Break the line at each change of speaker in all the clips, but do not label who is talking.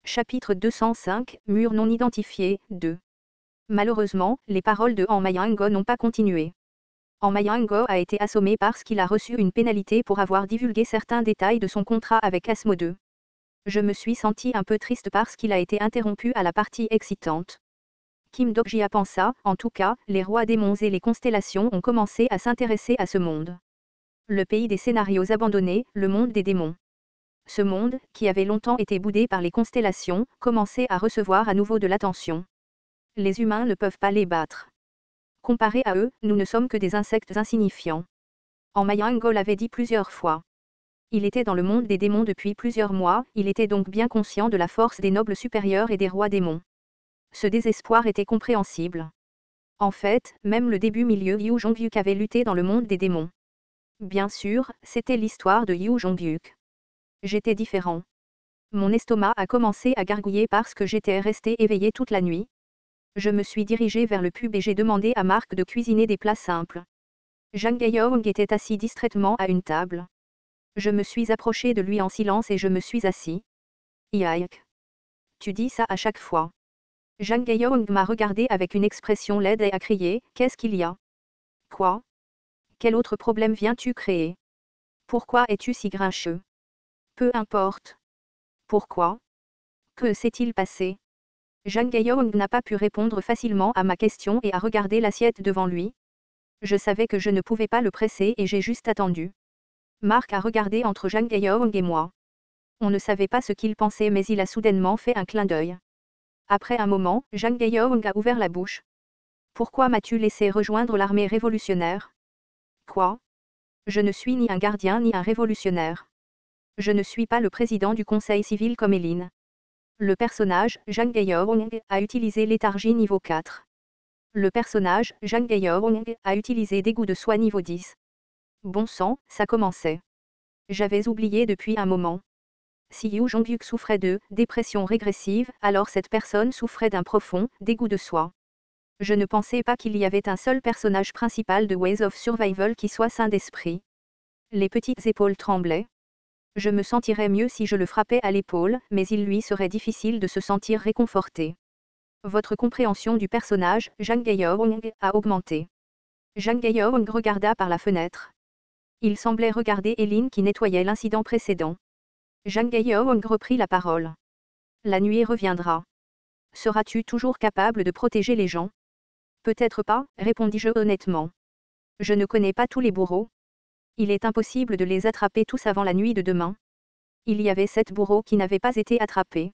Chapitre 205, Mur non identifié, 2. Malheureusement, les paroles de Mayango n'ont pas continué. Mayango a été assommé parce qu'il a reçu une pénalité pour avoir divulgué certains détails de son contrat avec Asmo 2. Je me suis senti un peu triste parce qu'il a été interrompu à la partie excitante. Kim Dokjia pensa, en tout cas, les rois démons et les constellations ont commencé à s'intéresser à ce monde. Le pays des scénarios abandonnés, le monde des démons. Ce monde, qui avait longtemps été boudé par les constellations, commençait à recevoir à nouveau de l'attention. Les humains ne peuvent pas les battre. Comparés à eux, nous ne sommes que des insectes insignifiants. Mayango l'avait dit plusieurs fois. Il était dans le monde des démons depuis plusieurs mois, il était donc bien conscient de la force des nobles supérieurs et des rois démons. Ce désespoir était compréhensible. En fait, même le début-milieu Yu Jongyuk avait lutté dans le monde des démons. Bien sûr, c'était l'histoire de Yu Jongyuk. J'étais différent. Mon estomac a commencé à gargouiller parce que j'étais resté éveillé toute la nuit. Je me suis dirigé vers le pub et j'ai demandé à Marc de cuisiner des plats simples. Jang Gaeyoung était assis distraitement à une table. Je me suis approché de lui en silence et je me suis assis. Yaïk. Tu dis ça à chaque fois. Jang Gaeyoung m'a regardé avec une expression laide et a crié, qu'est-ce qu'il y a? Quoi? Quel autre problème viens-tu créer? Pourquoi es-tu si grincheux? Peu importe. Pourquoi? Que s'est-il passé? Jang Gaeyoung n'a pas pu répondre facilement à ma question et a regardé l'assiette devant lui. Je savais que je ne pouvais pas le presser et j'ai juste attendu. Marc a regardé entre Jang Gaeyoung et moi. On ne savait pas ce qu'il pensait mais il a soudainement fait un clin d'œil. Après un moment, Jang Gaeyoung a ouvert la bouche. Pourquoi m'as-tu laissé rejoindre l'armée révolutionnaire? Quoi? Je ne suis ni un gardien ni un révolutionnaire. Je ne suis pas le président du conseil civil comme Eline. Le personnage, Jang Gaeyoung, a utilisé léthargie niveau 4. Le personnage, Jang Gaeyoung, a utilisé dégoût de soi niveau 10. Bon sang, ça commençait. J'avais oublié depuis un moment. Si Yu Jongyuk souffrait de dépression régressive, alors cette personne souffrait d'un profond dégoût de soi. Je ne pensais pas qu'il y avait un seul personnage principal de Ways of Survival qui soit sain d'esprit. Les petites épaules tremblaient. Je me sentirais mieux si je le frappais à l'épaule, mais il lui serait difficile de se sentir réconforté. Votre compréhension du personnage, Jang Gaeyoung, a augmenté. Jang Gaeyoung regarda par la fenêtre. Il semblait regarder Eline qui nettoyait l'incident précédent. Jang Gaeyoung reprit la parole. La nuit reviendra. Seras-tu toujours capable de protéger les gens? Peut-être pas, répondis-je honnêtement. Je ne connais pas tous les bourreaux. Il est impossible de les attraper tous avant la nuit de demain. Il y avait 7 bourreaux qui n'avaient pas été attrapés.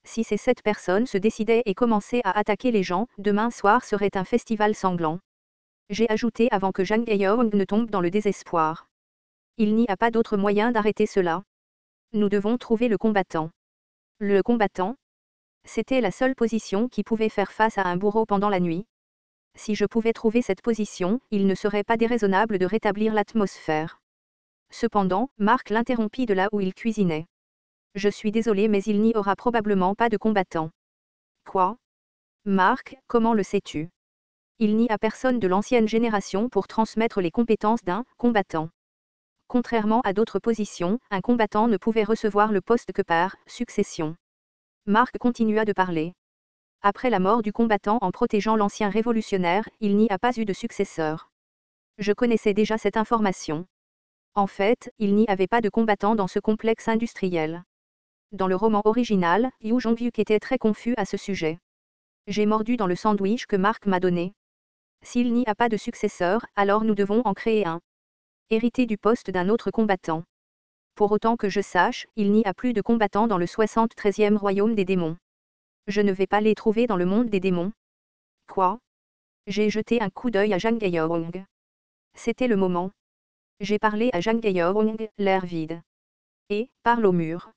Si ces 7 personnes se décidaient et commençaient à attaquer les gens, demain soir serait un festival sanglant. J'ai ajouté avant que Jang Gaeyoung ne tombe dans le désespoir. Il n'y a pas d'autre moyen d'arrêter cela. Nous devons trouver le combattant. Le combattant? C'était la seule position qui pouvait faire face à un bourreau pendant la nuit. Si je pouvais trouver cette position, il ne serait pas déraisonnable de rétablir l'atmosphère. Cependant, Marc l'interrompit de là où il cuisinait. Je suis désolé mais il n'y aura probablement pas de combattant. Quoi? Marc, comment le sais-tu? Il n'y a personne de l'ancienne génération pour transmettre les compétences d'un combattant. Contrairement à d'autres positions, un combattant ne pouvait recevoir le poste que par succession. Marc continua de parler. Après la mort du combattant en protégeant l'ancien révolutionnaire, il n'y a pas eu de successeur. Je connaissais déjà cette information. En fait, il n'y avait pas de combattant dans ce complexe industriel. Dans le roman original, Yu Jongyuk était très confus à ce sujet. J'ai mordu dans le sandwich que Marc m'a donné. S'il n'y a pas de successeur, alors nous devons en créer un. Hérité du poste d'un autre combattant. Pour autant que je sache, il n'y a plus de combattants dans le 73e royaume des démons. Je ne vais pas les trouver dans le monde des démons. Quoi? J'ai jeté un coup d'œil à Jang Gaeyoung. C'était le moment. J'ai parlé à Jang Gaeyoung, l'air vide. Et, parle au mur.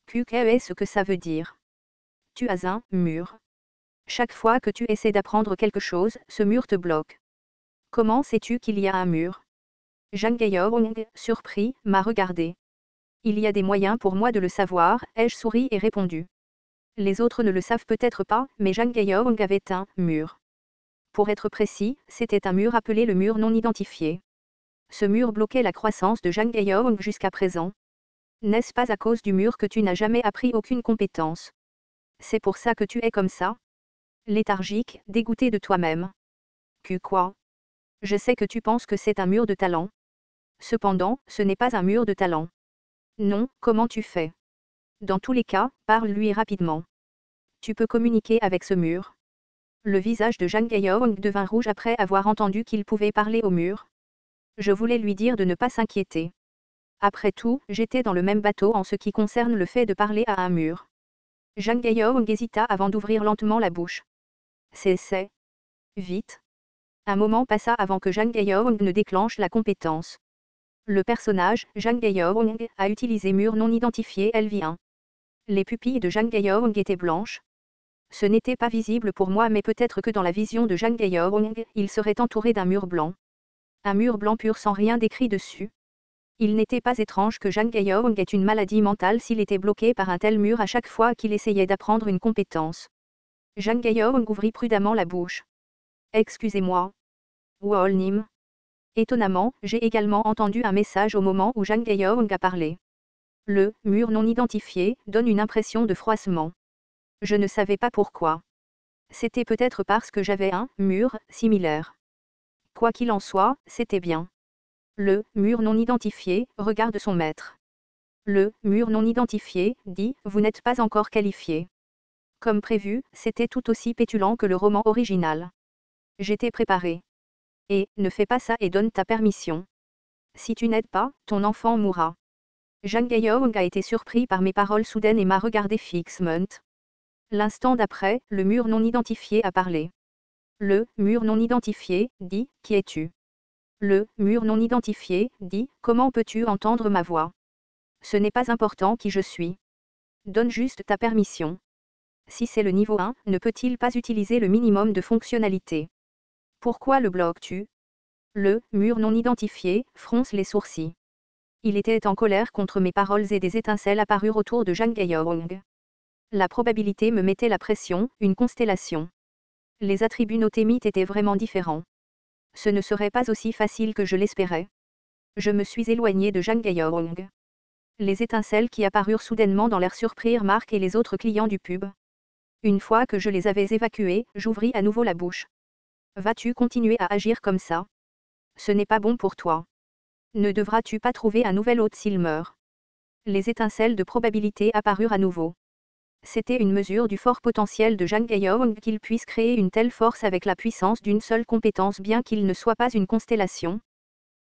Qu'est-ce que ça veut dire? Tu as un mur. Chaque fois que tu essaies d'apprendre quelque chose, ce mur te bloque. Comment sais-tu qu'il y a un mur? Jang Gaeyoung, surpris, m'a regardé. Il y a des moyens pour moi de le savoir, ai-je souri et répondu. Les autres ne le savent peut-être pas, mais Jang Gaeyoung avait un mur. Pour être précis, c'était un mur appelé le mur non identifié. Ce mur bloquait la croissance de Jang Gaeyoung jusqu'à présent. N'est-ce pas à cause du mur que tu n'as jamais appris aucune compétence? C'est pour ça que tu es comme ça? Léthargique, dégoûté de toi-même. Quoi? Je sais que tu penses que c'est un mur de talent. Cependant, ce n'est pas un mur de talent. Non, comment tu fais? Dans tous les cas, parle-lui rapidement. Tu peux communiquer avec ce mur. Le visage de Jang Gaeong devint rouge après avoir entendu qu'il pouvait parler au mur. Je voulais lui dire de ne pas s'inquiéter. Après tout, j'étais dans le même bateau en ce qui concerne le fait de parler à un mur. Jang Gaeong hésita avant d'ouvrir lentement la bouche. C'est. Vite. Un moment passa avant que Jang Gaeong ne déclenche la compétence. Le personnage, Jang Gaeong, a utilisé mur non identifié LV1. Les pupilles de Jang Gaeong étaient blanches. Ce n'était pas visible pour moi, mais peut-être que dans la vision de Jang Gaeong, il serait entouré d'un mur blanc. Un mur blanc pur sans rien d'écrit dessus. Il n'était pas étrange que Jang Gaeong ait une maladie mentale s'il était bloqué par un tel mur à chaque fois qu'il essayait d'apprendre une compétence. Jang Gaeong ouvrit prudemment la bouche. Excusez-moi. Wolnim. Étonnamment, j'ai également entendu un message au moment où Jang Gaeong a parlé. Le mur non identifié donne une impression de froissement. Je ne savais pas pourquoi. C'était peut-être parce que j'avais un mur similaire. Quoi qu'il en soit, c'était bien. Le mur non identifié regarde son maître. Le mur non identifié dit « Vous n'êtes pas encore qualifié ». Comme prévu, c'était tout aussi pétulant que le roman original. J'étais préparé. Et, ne fais pas ça et donne ta permission. Si tu n'aides pas, ton enfant mourra. Jang Gaeong a été surpris par mes paroles soudaines et m'a regardé fixement. L'instant d'après, le mur non identifié a parlé. Le mur non identifié dit « Qui es-tu » Le mur non identifié dit « Comment peux-tu entendre ma voix ?» Ce n'est pas important qui je suis. Donne juste ta permission. Si c'est le niveau 1, ne peut-il pas utiliser le minimum de fonctionnalité? Pourquoi le bloques-tu? Le mur non identifié fronce les sourcils. Il était en colère contre mes paroles et des étincelles apparurent autour de Jang Gaeong. La probabilité me mettait la pression, une constellation. Les attributs notémites étaient vraiment différents. Ce ne serait pas aussi facile que je l'espérais. Je me suis éloigné de Jang Gaeong. Les étincelles qui apparurent soudainement dans l'air surprirent Marc et les autres clients du pub. Une fois que je les avais évacués, j'ouvris à nouveau la bouche. Vas-tu continuer à agir comme ça? Ce n'est pas bon pour toi. Ne devras-tu pas trouver un nouvel hôte s'il meurt? Les étincelles de probabilité apparurent à nouveau. C'était une mesure du fort potentiel de Jang Gaeong qu'il puisse créer une telle force avec la puissance d'une seule compétence bien qu'il ne soit pas une constellation.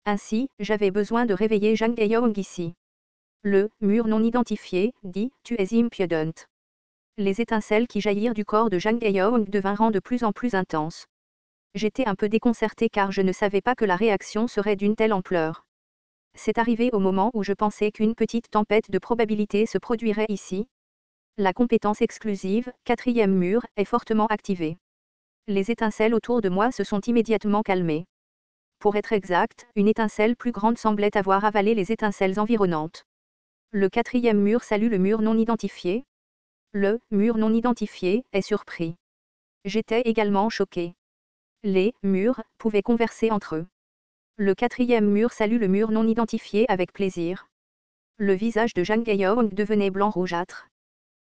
Ainsi, j'avais besoin de réveiller Jang Gaeong ici. Le mur non identifié dit « Tu es impudent ». Les étincelles qui jaillirent du corps de Jang Gaeong devinrent de plus en plus intenses. J'étais un peu déconcerté car je ne savais pas que la réaction serait d'une telle ampleur. C'est arrivé au moment où je pensais qu'une petite tempête de probabilité se produirait ici. La compétence exclusive, 4e mur, est fortement activée. Les étincelles autour de moi se sont immédiatement calmées. Pour être exact, une étincelle plus grande semblait avoir avalé les étincelles environnantes. Le 4e mur salue le mur non identifié. Le mur non identifié est surpris. J'étais également choqué. Les murs pouvaient converser entre eux. Le 4e mur salue le mur non identifié avec plaisir. Le visage de Jang Gaeong devenait blanc rougeâtre.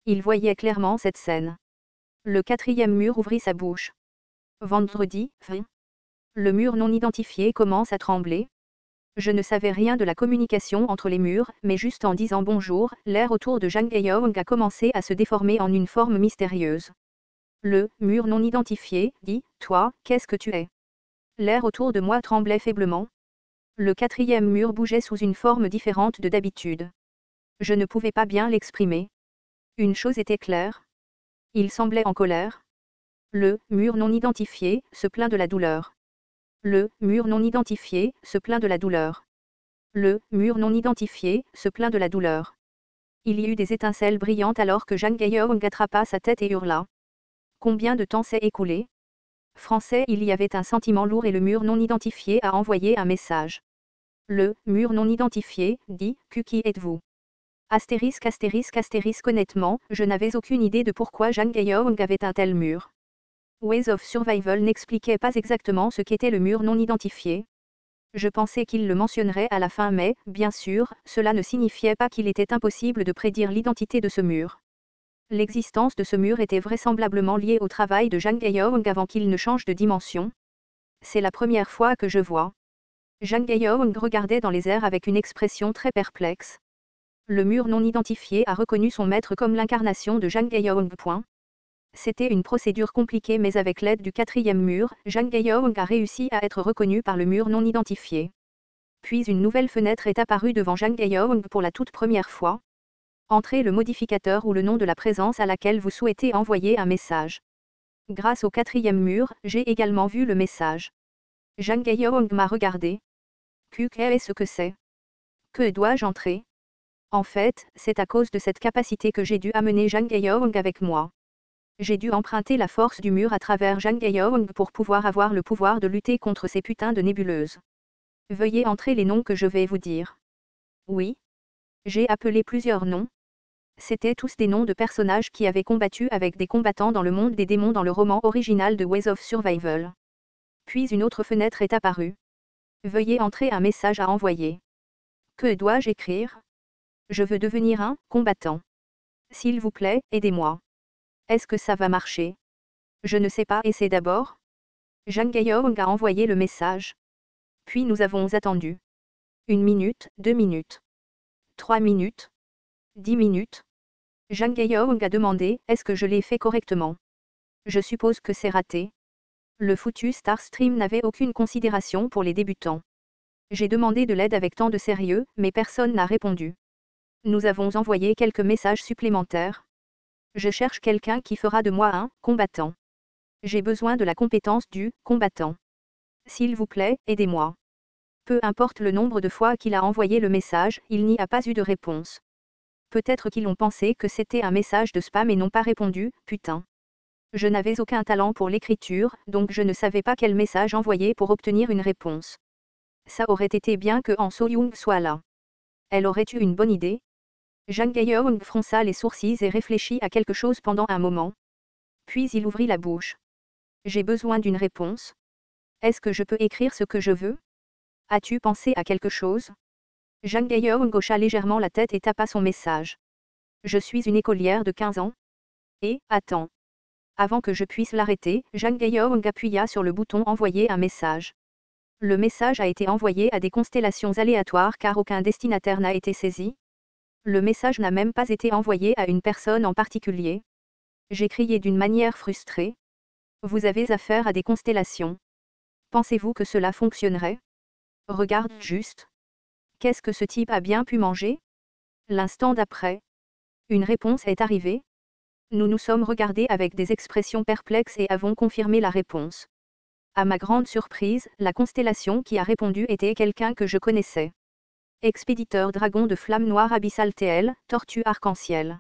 Il voyait clairement cette scène. Le 4e mur ouvrit sa bouche. Vendredi, fin. Le mur non identifié commence à trembler. Je ne savais rien de la communication entre les murs, mais juste en disant bonjour, l'air autour de Jang Gaeong a commencé à se déformer en une forme mystérieuse. Le mur non identifié dit « Toi, qu'est-ce que tu es ?» L'air autour de moi tremblait faiblement. Le 4e mur bougeait sous une forme différente de d'habitude. Je ne pouvais pas bien l'exprimer. Une chose était claire. Il semblait en colère. Le mur non identifié se plaint de la douleur. Le mur non identifié se plaint de la douleur. Le mur non identifié se plaint de la douleur. Il y eut des étincelles brillantes alors que Jang Gaeong attrapa sa tête et hurla. Combien de temps s'est écoulé? Français, il y avait un sentiment lourd et le mur non identifié a envoyé un message. Le mur non identifié dit « Qui êtes-vous » Astérisque astérisque astérisque honnêtement, je n'avais aucune idée de pourquoi Jang Gaeong avait un tel mur. Ways of Survival n'expliquait pas exactement ce qu'était le mur non identifié. Je pensais qu'il le mentionnerait à la fin mais, bien sûr, cela ne signifiait pas qu'il était impossible de prédire l'identité de ce mur. L'existence de ce mur était vraisemblablement liée au travail de Jang Gaeong avant qu'il ne change de dimension. C'est la première fois que je vois. Jang Gaeong regardait dans les airs avec une expression très perplexe. Le mur non identifié a reconnu son maître comme l'incarnation de Jang Gaeong. C'était une procédure compliquée, mais avec l'aide du quatrième mur, Jang Gaeong a réussi à être reconnu par le mur non identifié. Puis une nouvelle fenêtre est apparue devant Jang Gaeong pour la toute première fois. Entrez le modificateur ou le nom de la présence à laquelle vous souhaitez envoyer un message. Grâce au quatrième mur, j'ai également vu le message. Jang Gaeong m'a regardé. Qu'est-ce que c'est? Que dois-je entrer? En fait, c'est à cause de cette capacité que j'ai dû amener Jang Gaeong avec moi. J'ai dû emprunter la force du mur à travers Jang Gaeong pour pouvoir avoir le pouvoir de lutter contre ces putains de nébuleuses. Veuillez entrer les noms que je vais vous dire. Oui. J'ai appelé plusieurs noms. C'étaient tous des noms de personnages qui avaient combattu avec des combattants dans le monde des démons dans le roman original de Ways of Survival. Puis une autre fenêtre est apparue. Veuillez entrer un message à envoyer. Que dois-je écrire? Je veux devenir un combattant. S'il vous plaît, aidez-moi. Est-ce que ça va marcher? Je ne sais pas, essaie d'abord. Jang Gaeong a envoyé le message. Puis nous avons attendu. 1 minute, 2 minutes. 3 minutes. 10 minutes. Jang Gaeong a demandé, est-ce que je l'ai fait correctement? Je suppose que c'est raté. Le foutu Starstream n'avait aucune considération pour les débutants. J'ai demandé de l'aide avec tant de sérieux, mais personne n'a répondu. Nous avons envoyé quelques messages supplémentaires. Je cherche quelqu'un qui fera de moi un combattant. J'ai besoin de la compétence du combattant. S'il vous plaît, aidez-moi. Peu importe le nombre de fois qu'il a envoyé le message, il n'y a pas eu de réponse. Peut-être qu'ils ont pensé que c'était un message de spam et n'ont pas répondu, putain. Je n'avais aucun talent pour l'écriture, donc je ne savais pas quel message envoyer pour obtenir une réponse. Ça aurait été bien que Han So-young soit là. Elle aurait eu une bonne idée. Jang Gaeong fronça les sourcils et réfléchit à quelque chose pendant un moment. Puis il ouvrit la bouche. J'ai besoin d'une réponse. Est-ce que je peux écrire ce que je veux? As-tu pensé à quelque chose? Jang Gaeong hocha légèrement la tête et tapa son message. Je suis une écolière de 15 ans. Et, attends. Avant que je puisse l'arrêter, Jang Gaeong appuya sur le bouton envoyer un message. Le message a été envoyé à des constellations aléatoires car aucun destinataire n'a été saisi. Le message n'a même pas été envoyé à une personne en particulier. J'ai crié d'une manière frustrée. Vous avez affaire à des constellations. Pensez-vous que cela fonctionnerait? Regarde juste. Qu'est-ce que ce type a bien pu manger? L'instant d'après. Une réponse est arrivée. Nous nous sommes regardés avec des expressions perplexes et avons confirmé la réponse. À ma grande surprise, la constellation qui a répondu était quelqu'un que je connaissais. Expéditeur dragon de flamme noire abyssale TL, tortue arc-en-ciel.